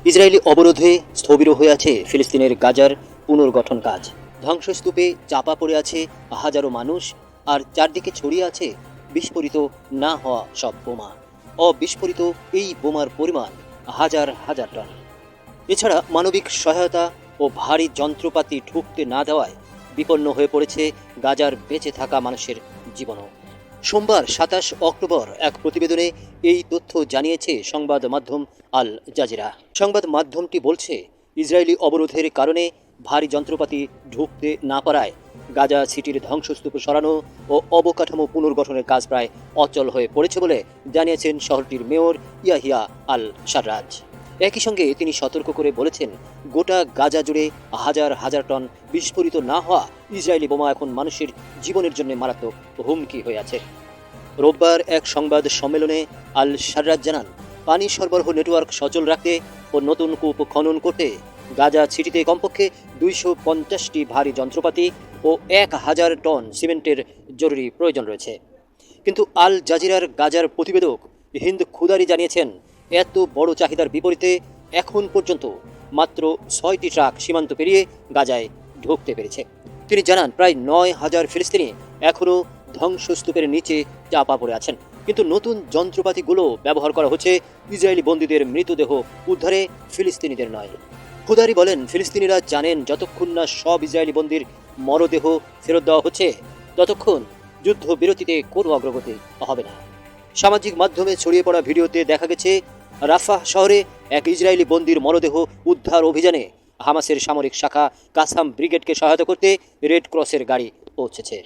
Israeli অবরোধে স্থবির হয়ে আছে ফিলিস্তিনের গাজার পুনর্গঠন কাজ। ধ্বংসস্তূপে চাপা পড়ে আছে হাজারো মানুষ, আর চারদিকে ছড়িয়ে আছে বিস্ফোরিত না হওয়া সব বোমা। অবিস্ফোরিত এই বোমার পরিমাণ হাজার হাজার টন। এছাড়া মানবিক সহায়তা ও ভারী যন্ত্রপাতি ঢুকতে না দেওয়ায় বিপন্ন হয়ে পড়েছে গাজার বেঁচে থাকা মানুষের জীবনও। সোমবার ২৭ অক্টোবর এক প্রতিবেদনে এই তথ্য জানিয়েছে সংবাদ মাধ্যম আল জাজিরা। সংবাদ মাধ্যমটি বলছে, ইসরায়েলি অবরোধের কারণে ভারী যন্ত্রপাতি ঢুকতে না পারায় গাজা সিটির ধ্বংসস্তূপ সরানো ও অবকাঠামো পুনর্গঠনের কাজ প্রায় অচল হয়ে পড়েছে বলে জানিয়েছেন শহরটির মেয়র ইয়াহিয়া আল সাররাজ। একই সঙ্গে তিনি সতর্ক করে বলেছেন, গোটা গাজা জুড়ে হাজার হাজার টন বিস্ফোরিত না হওয়া ইসরায়েলি বোমা এখন মানুষের জীবনের জন্য মারাত্মক হুমকি হয়ে আছে। রোববার এক সংবাদ সম্মেলনে আল সাররাজ জানান, পানি সরবরাহ নেটওয়ার্ক সচল রাখতে ও নতুন কূপ খনন করতে গাজা সিটিতে কমপক্ষে ২৫০টি ভারী যন্ত্রপাতি ও ১,০০০ টন সিমেন্টের জরুরি প্রয়োজন রয়েছে। কিন্তু আল জাজিরার গাজার প্রতিবেদক হিন্দ খুদারি জানিয়েছেন, এত বড় চাহিদার বিপরীতে এখন পর্যন্ত মাত্র ৬টি ট্রাক সীমান্ত পেরিয়ে গাজায় ঢুকতে পেরেছে। তিনি জানান, প্রায় ৯,০০০ ফিলিস্তিনি এখনও ধ্বংসস্তূপের নিচে চাপা পড়ে আছেন, কিন্তু নতুন যন্ত্রপাতিগুলো ব্যবহার করা হচ্ছে ইসরায়েলি বন্দীদের মৃতদেহ উদ্ধারে, ফিলিস্তিনিদের নয়। খুদারি বলেন, ফিলিস্তিনিরা জানেন যতক্ষণ না সব ইসরায়েলি বন্দীর মরদেহ ফেরত দেওয়া হচ্ছে ততক্ষণ যুদ্ধবিরতিতে কোনো অগ্রগতি হবে না। সামাজিক মাধ্যমে ছড়িয়ে পড়া ভিডিওতে দেখা গেছে, রাফাহ শহরে এক ইসরায়েলি বন্দীর মরদেহ উদ্ধার অভিযানে হামাসের সামরিক শাখা কাসাম ব্রিগেডকে সহায়তা করতে রেড ক্রসের গাড়ি পৌঁছেছে।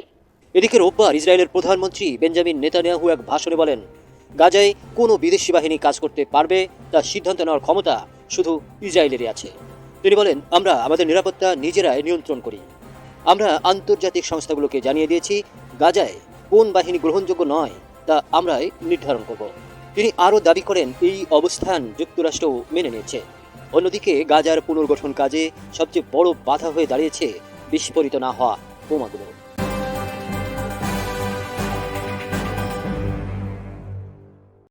এদিকে রোববার ইসরায়েলের প্রধানমন্ত্রী বেঞ্জামিন নেতানিয়াহু এক ভাষণে বলেন, গাজায় কোনো বিদেশি বাহিনী কাজ করতে পারবে তা সিদ্ধান্ত নেওয়ার ক্ষমতা শুধু ইসরায়েলেরই আছে। তিনি বলেন, আমরা আমাদের নিরাপত্তা নিজেরাই নিয়ন্ত্রণ করি। আমরা আন্তর্জাতিক সংস্থাগুলোকে জানিয়ে দিয়েছি, গাজায় কোন বাহিনী গ্রহণযোগ্য নয় তা আমরাই নির্ধারণ করব। তিনি আরও দাবি করেন, এই অবস্থান যুক্তরাষ্ট্রও মেনে নিয়েছে। অন্যদিকে গাজার পুনর্গঠন কাজে সবচেয়ে বড় বাধা হয়ে দাঁড়িয়েছে বিস্ফোরিত না হওয়া বোমাগুলো।